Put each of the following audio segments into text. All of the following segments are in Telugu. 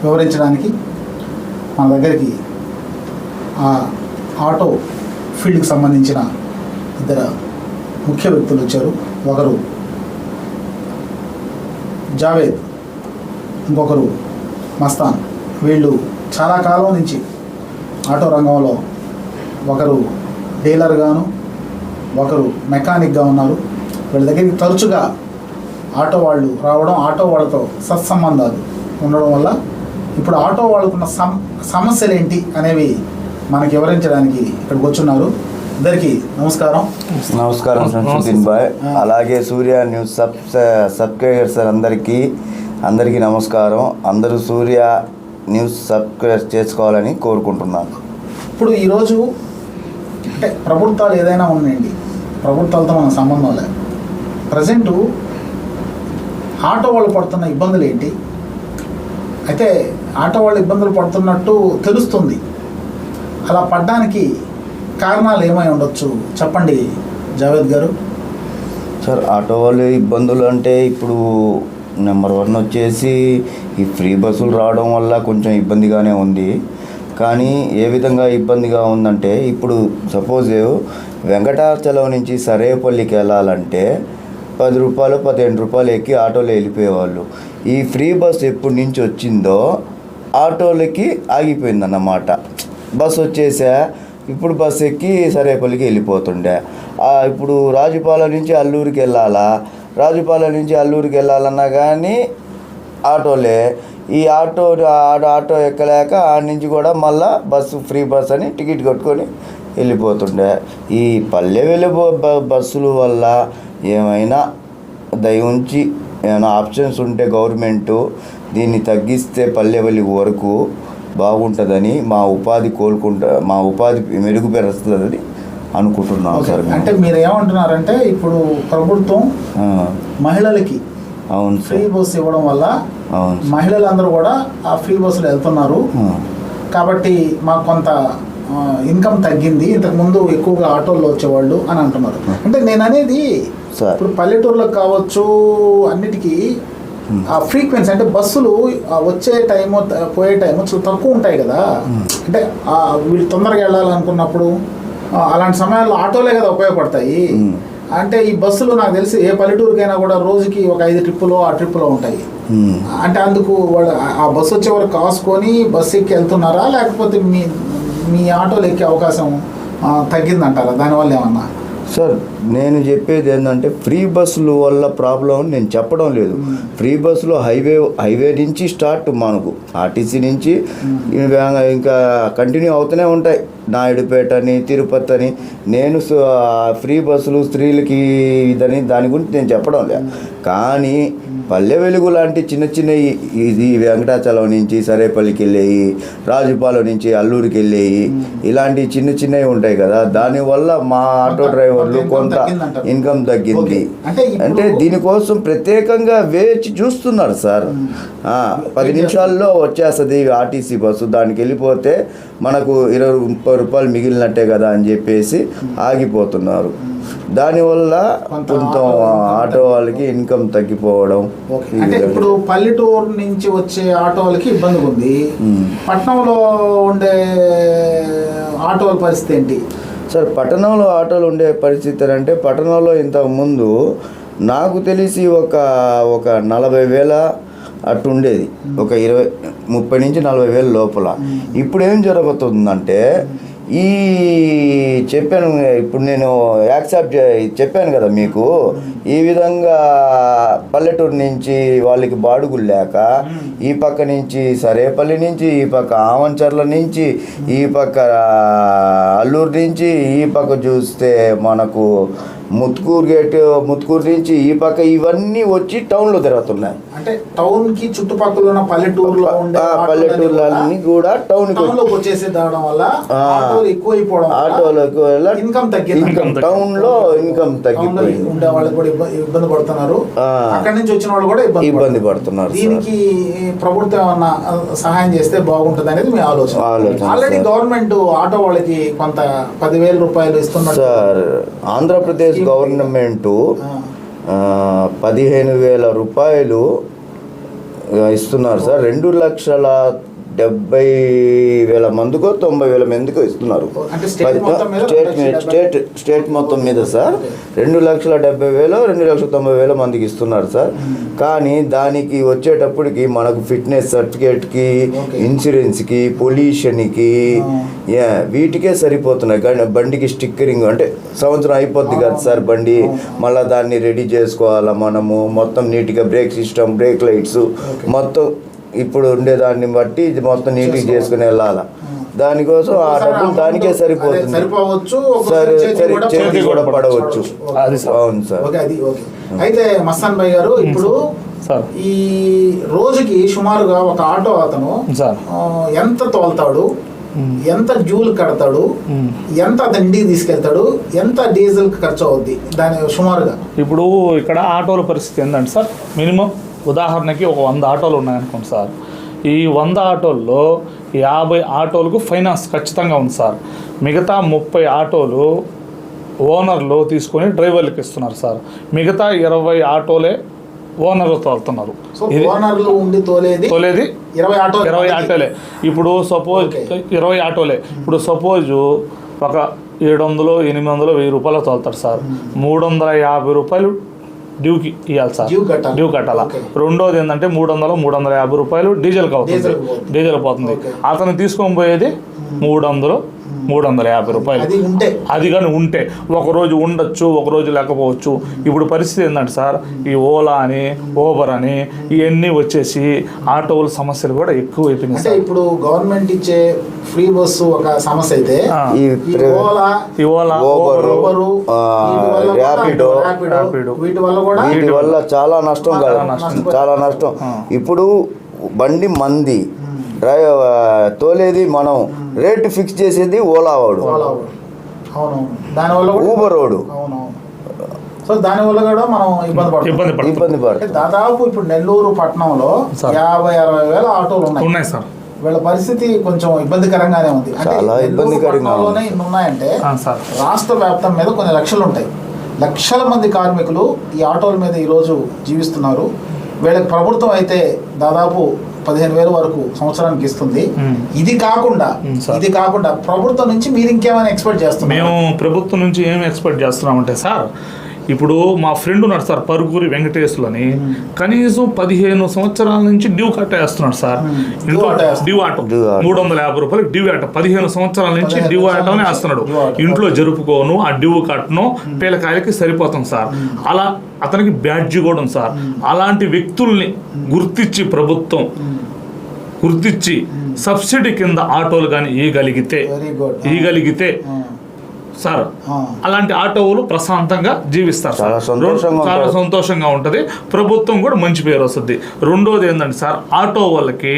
వివరించడానికి మన దగ్గరికి ఆ ఆటో ఫీల్డ్కి సంబంధించిన ఇద్దరు ముఖ్య వ్యక్తులు వచ్చారు. ఒకరు జావేద్, ఇంకొకరు మస్తాన్. వీళ్ళు చాలా కాలం నుంచి ఆటో రంగంలో ఒకరు డీలర్గాను ఒకరు మెకానిక్గా ఉన్నారు. వీళ్ళ దగ్గరికి తరచుగా ఆటో వాళ్ళు రావడం, ఆటో వాళ్ళతో సత్సంబంధాలు ఉండడం వల్ల ఇప్పుడు ఆటో వాళ్ళకున్న సమస్యలు ఏంటి అనేవి మనకి వివరించడానికి ఇక్కడికి వచ్చున్నారు. ఇద్దరికి నమస్కారం. నమస్కారం సంశుద్దీన్ బాయ్, అలాగే సూర్య న్యూస్ సబ్స్క్రైబర్స్ అందరికీ నమస్కారం. అందరూ సూర్య న్యూస్ సబ్స్క్రైబ్ చేసుకోవాలని కోరుకుంటున్నాను. ఇప్పుడు ఈరోజు అంటే ప్రభుత్వాలు ఏదైనా ఉన్నాయండి, ప్రభుత్వాలతో మన సంబంధం లేదు. ప్రజెంటు ఆటో వాళ్ళు పడుతున్న ఇబ్బందులు ఏంటి? అయితే ఆటో వాళ్ళు ఇబ్బందులు పడుతున్నట్టు తెలుస్తుంది. అలా పడ్డానికి కారణాలు ఏమై ఉండొచ్చు చెప్పండి జావేద్ గారు. సార్, ఆటో వాళ్ళు ఇబ్బందులు అంటే ఇప్పుడు నెంబర్ 1 వచ్చేసి ఈ ఫ్రీ బస్సులు రావడం వల్ల కొంచెం ఇబ్బందిగానే ఉంది. కానీ ఏ విధంగా ఇబ్బందిగా ఉందంటే, ఇప్పుడు సపోజ్ వెంకటాచలం నుంచి సరేపల్లికి వెళ్ళాలంటే 10 రూపాయలు 15 రూపాయలు ఎక్కి ఆటోలో వెళ్ళిపోయేవాళ్ళు. ఈ ఫ్రీ బస్ ఎప్పటి నుంచి వచ్చిందో ఆటోలకి ఆగిపోయిందన్నమాట. బస్ వచ్చేసా, ఇప్పుడు బస్ ఎక్కి సరేపల్లికి వెళ్ళిపోతుండే. ఇప్పుడు రాజుపాలెం నుంచి అల్లూరికి వెళ్ళాలా, రాజుపాలెం నుంచి అల్లూరికి వెళ్ళాలన్నా కానీ ఆటోలే. ఈ ఆటో ఎక్కలేక ఆడ నుంచి కూడా మళ్ళా బస్సు ఫ్రీ బస్ అని టికెట్ కట్టుకొని వెళ్ళిపోతుండే. ఈ పల్లె వెలుగు బస్సుల వల్ల ఏమైనా దయవుంచి ఏమైనా ఆప్షన్స్ ఉంటే గవర్నమెంటు దీన్ని తగ్గిస్తే పల్లె వెలుగు వరకు బాగుంటుందని, మా ఉపాధి మెరుగుపరుస్తుందని అనుకుంటున్నాం సార్. అంటే మీరు ఏమంటున్నారంటే, ఇప్పుడు ప్రభుత్వం మహిళలకి అవును ఫ్రీ బస్సు ఇవ్వడం వల్ల మహిళలందరూ కూడా ఆ ఫ్రీ బస్సులో వెళ్తున్నారు కాబట్టి మాకు కొంత ఇన్కమ్ తగ్గింది, ఇంతకుముందు ఎక్కువగా ఆటోల్లో వచ్చేవాళ్ళు అని అంటున్నారు. అంటే నేను అనేది ఇప్పుడు పల్లెటూర్లకు కావచ్చు అన్నిటికీ ఆ ఫ్రీక్వెన్సీ అంటే బస్సులు వచ్చే టైము పోయే టైము చాలా తక్కువ ఉంటాయి కదా. అంటే వీళ్ళు తొందరగా వెళ్ళాలనుకున్నప్పుడు అలాంటి సమయాల్లో ఆటోలే కదా ఉపయోగపడతాయి. అంటే ఈ బస్సులు నాకు తెలిసి ఏ పల్లెటూరుకైనా కూడా రోజుకి ఒక 5 ట్రిప్పులు 6 ట్రిప్పులు ఉంటాయి. అంటే అందుకు వాళ్ళు ఆ బస్సు వచ్చే వరకు కాసుకొని బస్సు ఎక్కి వెళ్తున్నారా, లేకపోతే మీ ఆటోలు ఎక్కే అవకాశం తగ్గిందంటారా? దానివల్ల ఏమన్నా? సార్, నేను చెప్పేది ఏంటంటే, ఫ్రీ బస్సుల వల్ల ప్రాబ్లం నేను చెప్పడం లేదు. ఫ్రీ బస్సులో హైవే నుంచి స్టార్ట్, మనకు ఆర్టీసీ నుంచి ఇంకా కంటిన్యూ అవుతూనే ఉంటాయి. నాయుడుపేట అని, తిరుపతి అని. నేను ఫ్రీ బస్సులు స్త్రీలకి దాని గురించి నేను చెప్పడం లేదు. కానీ పల్లె వెలుగు లాంటి చిన్న ఇది వెంకటాచలం నుంచి సరేపల్లికి వెళ్ళేవి, రాజుపాలెం నుంచి అల్లూరికి వెళ్ళేవి, ఇలాంటి చిన్నవి ఉంటాయి కదా. దానివల్ల మా ఆటో డ్రైవర్లు కొంత ఇన్కమ్ తగ్గింది. అంటే దీనికోసం ప్రత్యేకంగా వేచి చూస్తున్నారు సార్. 10 నిమిషాల్లో వచ్చేస్తుంది ఆర్టీసీ బస్సు, దానికి వెళ్ళిపోతే మనకు 20-30 రూపాయలు మిగిలినట్టే కదా అని చెప్పేసి ఆగిపోతున్నారు. దానివల్ల కొంత ఆటో వాళ్ళకి ఇన్కమ్ తగ్గిపోవడం. అంటే ఇప్పుడు పల్లెటూరు నుంచి వచ్చే ఆటో వాళ్ళకి ఇబ్బంది ఉంది. పట్టణంలో ఉండే ఆటోల పరిస్థితి ఏంటి సార్? పట్టణంలో ఆటోలు ఉండే పరిస్థితి అంటే, పట్టణంలో ఇంతకుముందు నాకు తెలిసి ఒక 40,000 అట్టు ఉండేది, ఒక 30 నుంచి 40,000 లోపల. ఇప్పుడు ఏం జరుగుతుందంటే, చెప్పాను ఇప్పుడు నేను చెప్పాను కదా మీకు, ఈ విధంగా పల్లెటూరు నుంచి వాళ్ళకి బాడుగులు లేక ఈ పక్క నుంచి సరేపల్లి నుంచి, ఈ పక్క ఆవంచర్ల నుంచి, ఈ పక్క అల్లూరు నుంచి, ఈ పక్క చూస్తే మనకు ముత్కూరు నుంచి ఈ పక్క ఇవన్నీ వచ్చి టౌన్లో తిరుగుతున్నాయి. అంటే టౌన్ కి చుట్టుపక్కల ఉన్న పల్లెటూర్లన్నీ కూడా టౌన్కి వచ్చేసేయడం వల్ల ఆటోలకు టౌన్లో ఇన్కమ్ తగ్గిపోయి ఉండే వాళ్ళకి కూడా ఇబ్బంది పడుతున్నారు. అక్కడి నుంచి వచ్చిన వాళ్ళు కూడా ఇబ్బంది పడుతున్నారు. దీనికి ప్రభుత్వం ఏమన్నా సహాయం చేస్తే బాగుంటుంది అనేది మీ ఆలోచన. ఆల్రెడీ గవర్నమెంట్ ఆటో వాళ్ళకి కొంత 10,000 రూపాయలు ఇస్తున్నారు సార్. ఆంధ్రప్రదేశ్ గవర్నమెంటు 15,000 రూపాయలు ఇస్తున్నారు సార్. 2,70,000 మందికో 90,000 మందికో ఇస్తున్నారు. అంటే స్టేట్ మొత్తం మీద స్టేట్ మొత్తం మీద సార్ 2,70,000 2,90,000 మందికి ఇస్తున్నారు సార్. కానీ దానికి వచ్చేటప్పటికి మనకు ఫిట్నెస్ సర్టిఫికేట్కి, ఇన్సూరెన్స్కి, పొల్యూషన్కి వీటికే సరిపోతున్నాయి. కానీ బండికి స్టిక్కరింగ్ అంటే సంవత్సరం అయిపోద్ది కదా సార్ బండి, మళ్ళీ దాన్ని రెడీ చేసుకోవాలా మనము, మొత్తం నీట్గా బ్రేక్ సిస్టమ్, బ్రేక్ లైట్స్ మొత్తం ఇప్పుడు ఉండేదాన్ని బట్టి ఇది మొత్తం నీట్గా చేసుకుని వెళ్ళాలా. దానికోసం ఆ డబ్బులు దానికే సరిపోతుంది. సరే చేతి కూడా పడవచ్చు. అవును సార్. అయితే మస్తాన్ భాయ్ గారు, ఇప్పుడు ఈ రోజుకి సుమారుగా ఒక ఆటో అతను ఎంత తోలుతాడు, ఎంత జూల్ కడతాడు, ఎంత అతను ఇంటికి తీసుకెళ్తాడు, ఎంత డీజిల్ ఖర్చు అవుద్ది దాని సుమారుగా? ఇప్పుడు ఇక్కడ ఆటోల పరిస్థితి ఏంటంటే సార్, మినిమం ఉదాహరణకి ఒక 100 ఆటోలు ఉన్నాయనుకోండి సార్. ఈ 100 ఆటోల్లో 50 ఆటోలకు ఫైనాన్స్ ఖచ్చితంగా ఉంది సార్. మిగతా 30 ఆటోలు ఓనర్లు తీసుకొని డ్రైవర్లకు ఇస్తున్నారు సార్. మిగతా 20 ఆటోలే ఓనర్లు తోలుతున్నారు. తోలేది 20 ఆటోలే. ఇప్పుడు సపోజ్ 20 ఆటోలే. ఇప్పుడు సపోజు ఒక 700, 800, 1000 రూపాయలు తోలుతారు సార్. 350 రూపాయలు డ్యూకి ఇవ్వాలి సార్, డ్యూ కట్టాలా. రెండోది ఏంటంటే 300-350 రూపాయలు డీజిల్కి అవుతుంది, డీజిల్ పోతుంది. అతను తీసుకొని పోయేది 300-350 రూపాయలు. అది కానీ ఉంటే ఒకరోజు ఉండొచ్చు, ఒకరోజు లేకపోవచ్చు. ఇప్పుడు పరిస్థితి ఏంటంటే సార్, ఈ ఓలా అని, ఓబర్ అని ఇవన్నీ వచ్చేసి ఆటోల సమస్యలు కూడా ఎక్కువ అయిపోయినాయి సార్. ఇప్పుడు గవర్నమెంట్ ఇచ్చే ఫ్రీ బస్సు ఒక సమస్య అయితే, ఈ ఓలా, ఓబరు, ర్యాపిడో వీటి వల్ల చాలా నష్టం కదా, చాలా నష్టం. ఇప్పుడు బండి మంది, తోలేది మనం, రేటు ఫిక్స్ చేసేది ఓలా వాడు, ఊబర్ వాడు. సో దానివల్ల కూడా మనం ఇబ్బంది పడుతుంది. దాదాపు ఇప్పుడు నెల్లూరు పట్టణంలో 50-60 వేల ఆటోలు ఉన్నాయి సార్. వీళ్ళ పరిస్థితి కొంచెం ఇబ్బందికరంగానే ఉంది. అంటే పట్టణంలోనే ఇన్ని ఉన్నాయంటే రాష్ట్ర వ్యాప్తం మీద కొన్ని లక్షలు ఉంటాయి. లక్షల మంది కార్మికులు ఈ ఆటోల మీద ఈరోజు జీవిస్తున్నారు. వీళ్ళకి ప్రభుత్వం అయితే దాదాపు 15,000 వరకు సంవత్సరానికి ఇస్తుంది. ఇది కాకుండా ప్రభుత్వం నుంచి మీరు ఇంకేమైనా ఎక్స్పెక్ట్ చేస్తున్నారు? మేము ప్రభుత్వం నుంచి ఏమి ఎక్స్పెక్ట్ చేస్తున్నామంటే సార్, ఇప్పుడు మా ఫ్రెండ్ ఉన్నాడు సార్ పరుగురి వెంకటేశ్వరు అని, కనీసం 15 సంవత్సరాల నుంచి డ్యూ కట్టేస్తున్నాడు సార్. డ్యూ ఆటో 350 రూపాయలు డ్యూ ఆటో 15 సంవత్సరాల నుంచి డ్యూ ఆటోనే వేస్తున్నాడు. ఇంట్లో జరుపుకోను, ఆ డ్యూ కట్టను, పిల్లకాయలకి సరిపోతాం సార్. అలా అతనికి బ్యాడ్జి కూడా ఉంది సార్. అలాంటి వ్యక్తుల్ని ప్రభుత్వం గుర్తించి సబ్సిడీ కింద ఆటోలు కానీ ఇవ్వగలిగితే సార్, అలాంటి ఆటోలు ప్రశాంతంగా జీవిస్తారు సార్. చాలా సంతోషంగా ఉంటుంది. ప్రభుత్వం కూడా మంచి పేరు వస్తుంది. రెండోది ఏంటంటే సార్, ఆటో వాళ్ళకి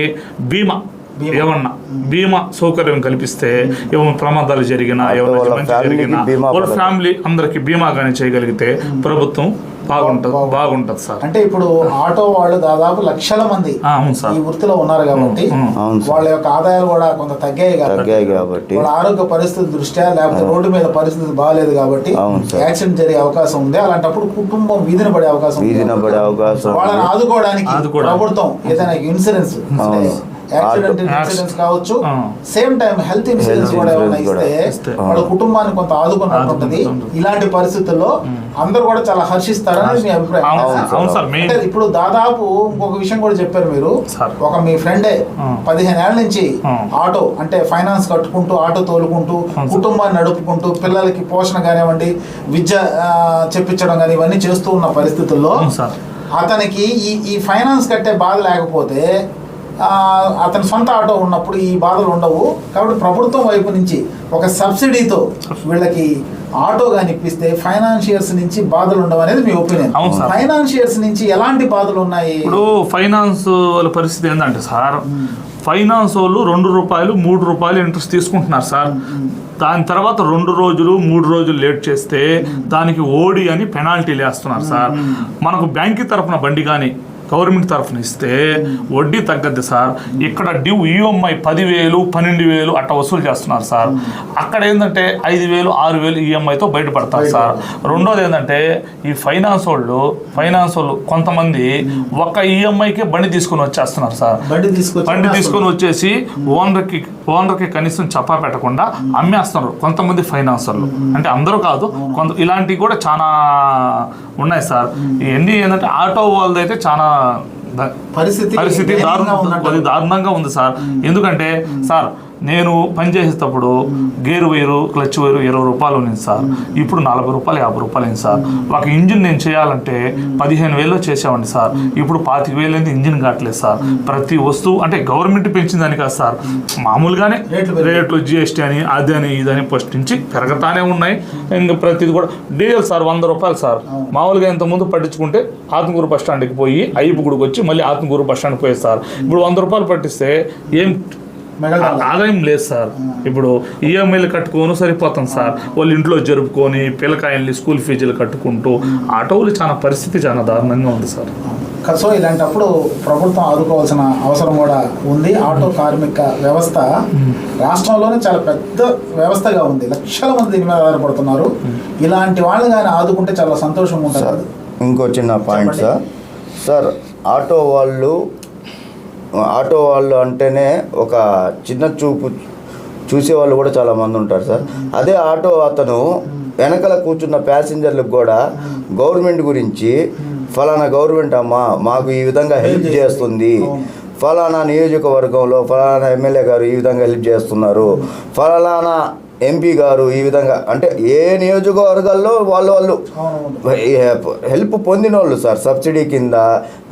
బీమా సౌకర్యం కల్పిస్తే ఏమైనా ప్రమాదాలు జరిగినా, వాళ్ళ ఫ్యామిలీ అందరికి బీమా కానీ చేయగలిగితే ప్రభుత్వం బాగుంటది సార్. అంటే ఇప్పుడు ఆటో వాళ్ళు దాదాపు లక్షల మంది ఈ వృత్తిలో ఉన్నారు కాబట్టి వాళ్ళ యొక్క ఆదాయాలు కూడా కొంత తగ్గాయి కాబట్టి, వాళ్ళ ఆరోగ్య పరిస్థితి దృష్ట్యా, లేకపోతే రోడ్డు మీద పరిస్థితి బాగాలేదు కాబట్టి యాక్సిడెంట్ జరిగే అవకాశం ఉంది. అలాంటప్పుడు కుటుంబం వీధిన పడే అవకాశం, వాళ్ళని ఆదుకోవడానికి ప్రభుత్వం ఏదైనా ఇన్సూరెన్స్, యాక్సిడెంట్ ఇన్సూరెన్స్ కావచ్చు, సేమ్ టైం హెల్త్ ఇన్సూరెన్స్ కూడా ఏమైనా ఇస్తే వాళ్ళ కుటుంబాన్ని కొంత ఆదుకున్నట్టు ఉంటుంది. ఇలాంటి పరిస్థితుల్లో అందరూ కూడా చాలా హర్షిస్తారని మీ అభిప్రాయం? అంటే ఇప్పుడు దాదాపు ఇంకొక విషయం కూడా చెప్పారు మీరు, ఒక మీ ఫ్రెండే 15 ఏళ్ల నుంచి ఆటో అంటే ఫైనాన్స్ కట్టుకుంటూ, ఆటో తోలుకుంటూ, కుటుంబాన్ని నడుపుకుంటూ, పిల్లలకి పోషణ కానివ్వండి, విద్య చెప్పించడం కానీ ఇవన్నీ చేస్తూ ఉన్న పరిస్థితుల్లో అతనికి ఈ ఫైనాన్స్ కట్టే బాధ లేకపోతే, అతని సొంత ఆటో ఉన్నప్పుడు ఈ బాధలు ఉండవు. కాబట్టి ప్రభుత్వం వైపు నుంచి ఒక సబ్సిడీతో వీళ్ళకి ఆటో కానీ ఇప్పిస్తే ఫైనాన్షియర్స్ నుంచి బాధలు ఉండవు అనేది మీ ఒపీనియన్. ఫైనాన్షియర్స్ నుంచి ఎలాంటి బాధలు ఉన్నాయి? ఇప్పుడు ఫైనాన్స్ వాళ్ళ పరిస్థితి ఏంటంటే సార్, ఫైనాన్స్ వాళ్ళు 2 రూపాయలు 3 రూపాయలు ఇంట్రెస్ట్ తీసుకుంటున్నారు సార్. దాని తర్వాత 2 రోజులు 3 రోజులు లేట్ చేస్తే దానికి ఓడి అని పెనాల్టీలు వేస్తున్నారు సార్. మనకు బ్యాంక్ తరఫున బండి కానీ గవర్నమెంట్ తరఫున ఇస్తే వడ్డీ తగ్గద్ది సార్. ఇక్కడ డ్యూ ఈఎంఐ 10,000 12,000 అట్లా వసూలు చేస్తున్నారు సార్. అక్కడ ఏంటంటే 5,000 6,000 ఈఎంఐతో బయటపడతారు సార్. రెండోది ఏంటంటే ఈ ఫైనాన్స్ వాళ్ళు కొంతమంది ఒక ఈఎంఐకి బండి తీసుకొని వచ్చేస్తున్నారు సార్. బండి తీసుకొని వచ్చేసి ఓనర్కి కనీసం చెప్పా పెట్టకుండా అమ్మేస్తున్నారు కొంతమంది ఫైనాన్స్ వాళ్ళు. అంటే అందరూ కాదు, ఇలాంటివి కూడా చాలా ఉన్నాయి సార్. ఇవన్నీ ఏంటంటే ఆటో వాళ్ళది అయితే చాలా పరిస్థితి దారుణంగా ఉంది సార్. ఎందుకంటే సార్ నేను పనిచేసేటప్పుడు గేరు వైరు క్లచ్ వైరు 20 రూపాయలు ఉంది సార్. ఇప్పుడు 40 రూపాయలు 50 రూపాయలు అయింది సార్. ఒక ఇంజిన్ నేను చేయాలంటే 15,000 చేసామండి సార్. ఇప్పుడు 25,000 అయింది, ఇంజిన్ కావట్లేదు సార్. ప్రతి వస్తువు అంటే గవర్నమెంట్ పెంచిందని కాదు సార్, మామూలుగానే రేట్లు GST అని అదని ఇదని ఫస్ట్ నుంచి పెరగతానే ఉన్నాయి. ఇంకా ప్రతిది కూడా డీజిల్ సార్ 100 రూపాయలు సార్. మామూలుగా ఇంతకుముందు పట్టించుకుంటే ఆత్మకూరు బస్ స్టాండ్కి పోయి అయ్యప్పగుడికి వచ్చి మళ్ళీ ఆత్మకూరు బస్ స్టాండ్కి పోయేది సార్. ఇప్పుడు 100 రూపాయలు పట్టిస్తే ఏం ఆదాయం లేదు సార్. ఇప్పుడు ఈఎంఐలు కట్టుకొని సరిపోతాం సార్. వాళ్ళు ఇంట్లో జరుపుకొని పిల్లకాయల్ని స్కూల్ ఫీజులు కట్టుకుంటూ ఆటోలు చాలా పరిస్థితి చాలా దారుణంగా ఉంది సార్. సో ఇలాంటప్పుడు ప్రభుత్వం ఆదుకోవాల్సిన అవసరం కూడా ఉంది. ఆటో కార్మిక వ్యవస్థ రాష్ట్రంలోనే చాలా పెద్ద వ్యవస్థగా ఉంది. లక్షల మంది దీని మీద ఆధారపడుతున్నారు. ఇలాంటి వాళ్ళు కానీ ఆదుకుంటే చాలా సంతోషంగా ఉంటుంది. ఇంకో చిన్న పాయింట్ సార్, ఆటో వాళ్ళు అంటేనే ఒక చిన్న చూపు చూసేవాళ్ళు కూడా చాలామంది ఉంటారు సార్. అదే ఆటో అతను వెనకల కూర్చున్న ప్యాసింజర్లకు కూడా గవర్నమెంట్ గురించి ఫలానా గవర్నమెంట్ అమ్మా మాకు ఈ విధంగా హెల్ప్ చేస్తుంది, ఫలానా నియోజకవర్గంలో ఫలానా ఎమ్మెల్యే గారు ఈ విధంగా హెల్ప్ చేస్తున్నారు, ఫలానా ఎంపీ గారు ఈ విధంగా, అంటే ఏ నియోజకవర్గాల్లో వాళ్ళు హెల్ప్ పొందిన వాళ్ళు సార్. సబ్సిడీ కింద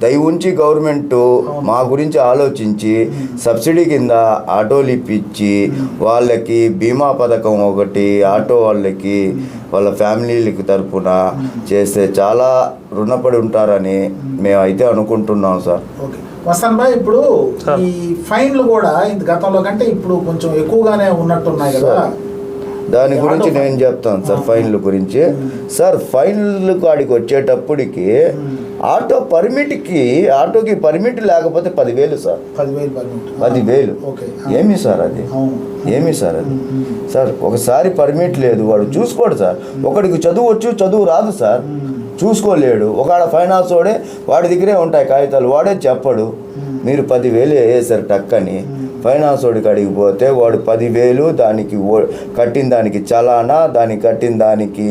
దయ ఉంచి గవర్నమెంట్ మా గురించి ఆలోచించి సబ్సిడీ కింద ఆటోలు ఇప్పించి వాళ్ళకి బీమా పథకం ఒకటి ఆటో వాళ్ళకి వాళ్ళ ఫ్యామిలీలకి తరపున చేస్తే చాలా రుణపడి ఉంటారని మేమైతే అనుకుంటున్నాం సార్. వస్తాను బాయ్, ఇప్పుడు ఈ ఫైన్లు కూడా గతంలో కంటే ఇప్పుడు కొంచెం ఎక్కువగానే ఉన్నట్టున్నాయి కదా, దాని గురించి నేను చెప్తాను సార్. ఫైన్ల గురించి సార్, ఫైన్లు కాడికి వచ్చేటప్పటికి ఆటోకి పర్మిట్ లేకపోతే 10,000 సార్. 10,000 ఏమి సార్ అది? సార్ ఒకసారి పర్మిట్ లేదు, వాడు చూసుకోడు సార్. ఒకడికి చదువు వచ్చు, చదువు రాదు సార్, చూసుకోలేడు. ఒకవేళ ఫైనాన్స్ వాడి దగ్గరే ఉంటాయి కాగితాలు, వాడే చెప్పడు. మీరు 10,000 వేసారు టక్కని, ఫైనాన్స్ వాడికి అడిగిపోతే వాడు 10,000 దానికి కట్టిన దానికి చలానా, దానికి కట్టిన దానికి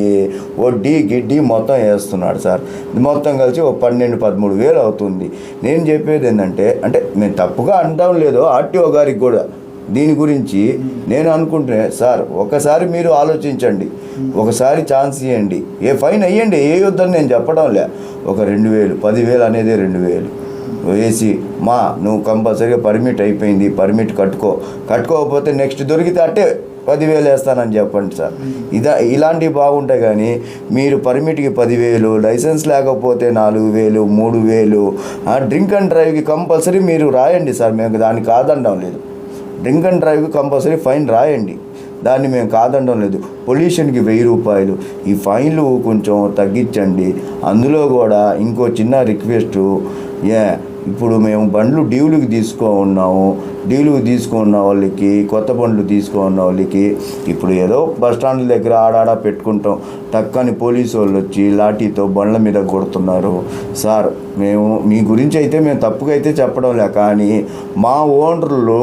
వడ్డీ గిడ్డీ మొత్తం వేస్తున్నాడు సార్. మొత్తం కలిసి 12,000-13,000 అవుతుంది. నేను చెప్పేది ఏంటంటే, అంటే మేము తప్పుగా అనడం లేదు ఆర్టీఓ గారికి కూడా దీని గురించి నేను అనుకుంటే సార్, ఒకసారి మీరు ఆలోచించండి, ఒకసారి ఛాన్స్ ఇవ్వండి, ఏ ఫైన్ అయ్యండి, ఏ యుద్ధం నేను చెప్పడం లే. ఒక 2,000 10,000 అనేది 2,000 వేసి నువ్వు కంపల్సరీగా పర్మిట్ అయిపోయింది, పర్మిట్ కట్టుకోకపోతే నెక్స్ట్ దొరికితే అట్టే 10,000 వేస్తానని చెప్పండి సార్. ఇలాంటివి బాగుంటాయి. కానీ మీరు పర్మిట్కి 10,000, లైసెన్స్ లేకపోతే 4,000 3,000, డ్రింక్ అండ్ డ్రైవ్కి కంపల్సరీ మీరు రాయండి సార్. మేము దాన్ని కాదనడం లేదు. డ్రింక్ అండ్ డ్రైవ్కి కంపల్సరీ ఫైన్ రాయండి, దాన్ని మేము కాదనడం లేదు. పొల్యూషన్కి 1,000 రూపాయలు, ఈ ఫైన్లు కొంచెం తగ్గించండి. అందులో కూడా ఇంకో చిన్న రిక్వెస్టు, ఇప్పుడు మేము బండ్లు డ్యూలకు తీసుకున్న వాళ్ళకి, కొత్త బండ్లు తీసుకున్న వాళ్ళకి ఇప్పుడు ఏదో బస్ స్టాండ్ల దగ్గర ఆడాడ పెట్టుకుంటాం, టక్కని పోలీసు వాళ్ళు వచ్చి లాఠీతో బండ్ల మీద కొడుతున్నారు సార్. మేము మీ గురించి అయితే మేము తప్పుగా అయితే చెప్పడం లే, కానీ మా ఓనర్లు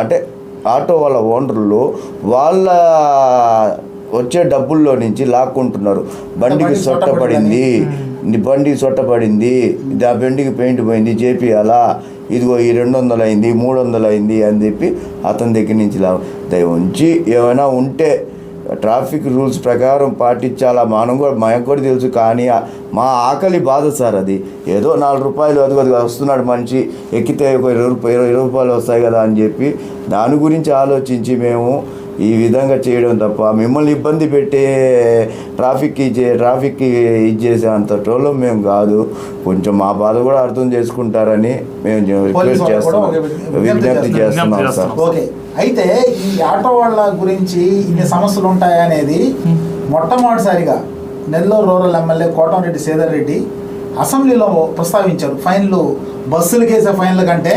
అంటే ఆటో వాళ్ళ ఓనర్లు వాళ్ళ వచ్చే డబ్బుల్లో నుంచి లాక్కుంటున్నారు. బండికి సొట్టపడింది, ఆ బండికి పెయింట్ పోయింది చేపియాలా, ఇదిగో ఈ 200 అయింది 300 అయింది అని చెప్పి అతని దగ్గర నుంచి దయ ఉంచి ఏమైనా ఉంటే ట్రాఫిక్ రూల్స్ ప్రకారం పాటించాలా. మనకు కూడా తెలుసు, కానీ మా ఆకలి బాధ సార్. అది ఏదో 4 రూపాయలు అది వస్తున్నాడు మనిషి, ఎక్కితే ఒక 20 రూపాయలు వస్తాయి కదా అని చెప్పి దాని గురించి ఆలోచించి మేము ఈ విధంగా చేయడం తప్ప మిమ్మల్ని ఇబ్బంది పెట్టే ట్రాఫిక్కి ఇది చేసే అంత టోలో మేము కాదు. కొంచెం మా బాధ కూడా అర్థం చేసుకుంటారని మేము విజ్ఞప్తి చేస్తున్నాం సార్. ఓకే, అయితే ఈ ఆటో వాళ్ళ గురించి ఇన్ని సమస్యలు ఉంటాయనేది మొట్టమొదటిసారిగా నెల్లూరు రూరల్ ఎమ్మెల్యే కోటంరెడ్డి శ్రీధర్ రెడ్డి అసెంబ్లీలో ప్రస్తావించారు. ఫైన్లు బస్సులకు వేసే ఫైన్ల కంటే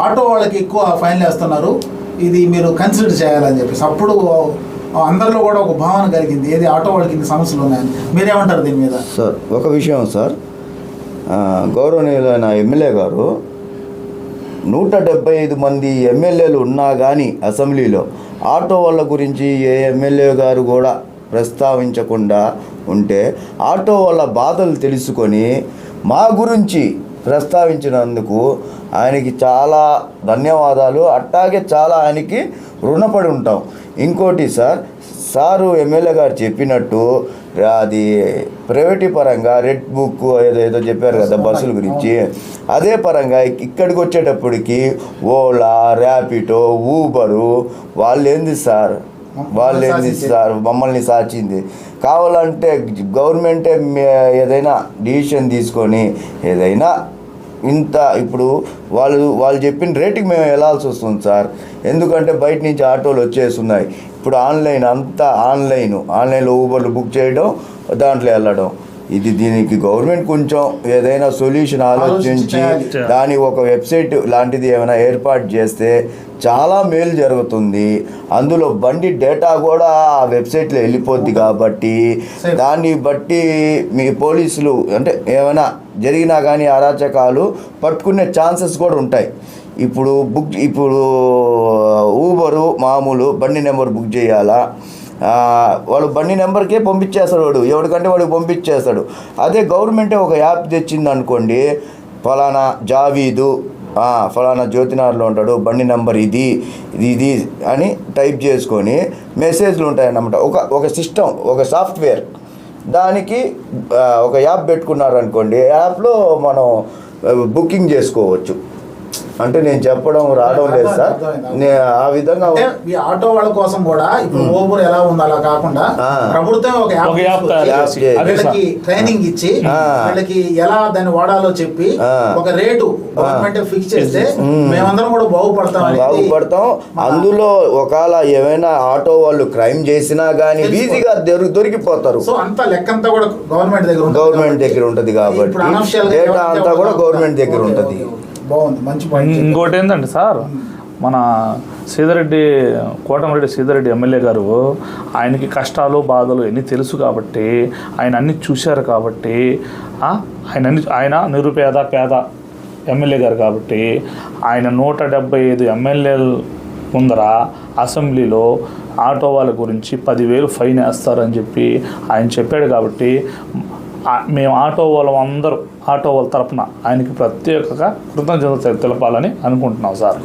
ఆటో వాళ్ళకి ఎక్కువ ఫైన్లు వేస్తున్నారు, ఇది మీరు కన్సిడర్ చేయాలని చెప్పేసి అప్పుడు అందరిలో కూడా ఒక భావన కలిగింది, ఏది ఆటో వాళ్ళకి ఇన్ని సమస్యలు ఉన్నాయని. మీరేమంటారు దీని మీద? సార్ ఒక విషయం సార్, గౌరవనీయులైన ఎమ్మెల్యే గారు 175 మంది ఎమ్మెల్యేలు ఉన్నా కానీ అసెంబ్లీలో ఆటో వాళ్ళ గురించి ఏ ఎమ్మెల్యే గారు కూడా ప్రస్తావించకుండా ఉంటే ఆటో వాళ్ళ బాధలు తెలుసుకొని మా గురించి ప్రస్తావించినందుకు ఆయనకి చాలా ధన్యవాదాలు, అట్టాగే చాలా ఆయనకి రుణపడి ఉంటాం. ఇంకోటి సారు ఎమ్మెల్యే గారు చెప్పినట్టు అది ప్రైవేటీ పరంగా రెడ్ బుక్ ఏదో చెప్పారు కదా బస్సుల గురించి, అదే పరంగా ఇక్కడికి వచ్చేటప్పటికి ఓలా, ర్యాపిడో, ఊబరు వాళ్ళు ఏంది సార్ మమ్మల్ని సాచింది. కావాలంటే గవర్నమెంటే ఏదైనా డిసిషన్ తీసుకొని ఏదైనా ఇంత ఇప్పుడు వాళ్ళు చెప్పిన రేటుకి మేము వెళ్ళాల్సి వస్తుంది సార్. ఎందుకంటే బయట నుంచి ఆటోలు వచ్చేస్తున్నాయి. ఇప్పుడు అంతా ఆన్లైన్లో ఊబర్లు బుక్ చేయడం, దాంట్లో వెళ్ళడం. దీనికి గవర్నమెంట్ కొంచెం ఏదైనా సొల్యూషన్ ఆలోచించి దాని ఒక వెబ్సైట్ లాంటిది ఏమైనా ఏర్పాటు చేస్తే చాలా మేలు జరుగుతుంది. అందులో బండి డేటా కూడా ఆ వెబ్సైట్లో వెళ్ళిపోద్ది కాబట్టి దాన్ని బట్టి మీ పోలీసులు అంటే ఏమైనా జరిగినా కానీ అరాచకాలు పట్టుకునే ఛాన్సెస్ కూడా ఉంటాయి. ఇప్పుడు ఊబరు మామూలు బండి నెంబర్ బుక్ చేయాలా, వాడు బండి నెంబర్కే పంపించేస్తాడు, వాడు ఎవరికంటే వాడికి పంపించేస్తాడు. అదే గవర్నమెంటే ఒక యాప్ తెచ్చింది అనుకోండి, ఫలానా జావీదు ఫలానా జ్యోతినగర్లో ఉంటాడు, బండి నెంబర్ ఇది అని టైప్ చేసుకొని మెసేజ్లు ఉంటాయన్నమాట. ఒక సిస్టమ్, ఒక సాఫ్ట్వేర్, దానికి ఒక యాప్ పెట్టుకున్నారు అనుకోండి, యాప్లో మనం బుకింగ్ చేసుకోవచ్చు. అంటే నేను చెప్పడం రావడం లేదు సార్, ఆ విధంగా ఈ ఆటో వాళ్ళ కోసం కూడా ఇప్పుడు ఊబర్ ఎలా ఉందో అలా కాకుండా ప్రభుత్వం ఒక యాప్ వీళ్ళకి ట్రైనింగ్ ఇచ్చి వీళ్ళకి ఎలా దాన్ని వాడాలో చెప్పి ఒక రేటు గవర్నమెంట్ ఫిక్స్ చేస్తే మేమందరం కూడా బాగుపడతాం. అందులో ఒకవేళ ఏమైనా ఆటో వాళ్ళు క్రైమ్ చేసినా కానీ ఈజీగా దొరికిపోతారు. సో అంత లెక్కంతా కూడా గవర్నమెంట్ దగ్గర ఉంటది కాబట్టి డేటా అంతా కూడా గవర్నమెంట్ దగ్గర ఉంటది. బాగుంది, మంచి పాయింట్. ఇంకోటి ఏంటంటే సార్, మన కోటమిరెడ్డి సీతారెడ్డి ఎమ్మెల్యే గారు ఆయనకి కష్టాలు బాధలు అన్నీ తెలుసు కాబట్టి, ఆయన అన్నీ చూశారు కాబట్టి, ఆయన నిరుపేద పేద ఎమ్మెల్యే గారు కాబట్టి ఆయన 175 ఎమ్మెల్యేల ముందర అసెంబ్లీలో ఆటో వాళ్ళ గురించి 10,000 ఫైన్ వేస్తారని చెప్పి ఆయన చెప్పాడు. కాబట్టి మేము ఆటో వాళ్ళ తరపున ఆయనకి ప్రత్యేకంగా కృతజ్ఞతలు తెలపాలని అనుకుంటున్నాం సార్.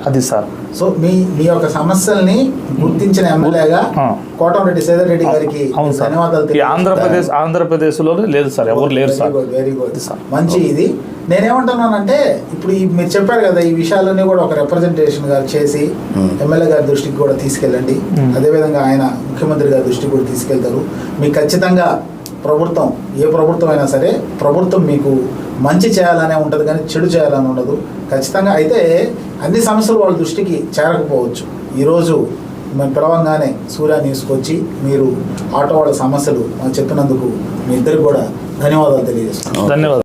అది సార్. సో మీ యొక్క సమస్యల్ని గుర్తించిన ఎమ్మెల్యేగా కోటమిరెడ్డి సీతారెడ్డి గారికి ధన్యవాదాలు. ఆంధ్రప్రదేశ్లో లేదు సార్, ఎవరు లేరు సార్. వెరీ గుడ్, మంచి. ఇది నేనేమంటున్నానంటే ఇప్పుడు మీరు చెప్పారు కదా, ఈ విషయాలన్నీ కూడా ఒక రిప్రజెంటేషన్ గారు చేసి ఎమ్మెల్యే గారి దృష్టికి కూడా తీసుకెళ్ళండి. అదేవిధంగా ఆయన ముఖ్యమంత్రి గారి దృష్టికి కూడా తీసుకెళ్తారు. మీకు ఖచ్చితంగా ప్రభుత్వం, ఏ ప్రభుత్వం అయినా సరే, ప్రభుత్వం మీకు మంచి చేయాలనే ఉంటుంది కానీ చెడు చేయాలని ఉండదు ఖచ్చితంగా. అయితే అన్ని సమస్యలు వాళ్ళ దృష్టికి చేరకపోవచ్చు. ఈరోజు మేము పిలవంగానే సూర్య న్యూస్కి వచ్చి మీరు ఆటో వాళ్ళ సమస్యలు చెప్పినందుకు మీ ఇద్దరికి కూడా ధన్యవాదాలు తెలియజేస్తున్నాం. ధన్యవాదాలు.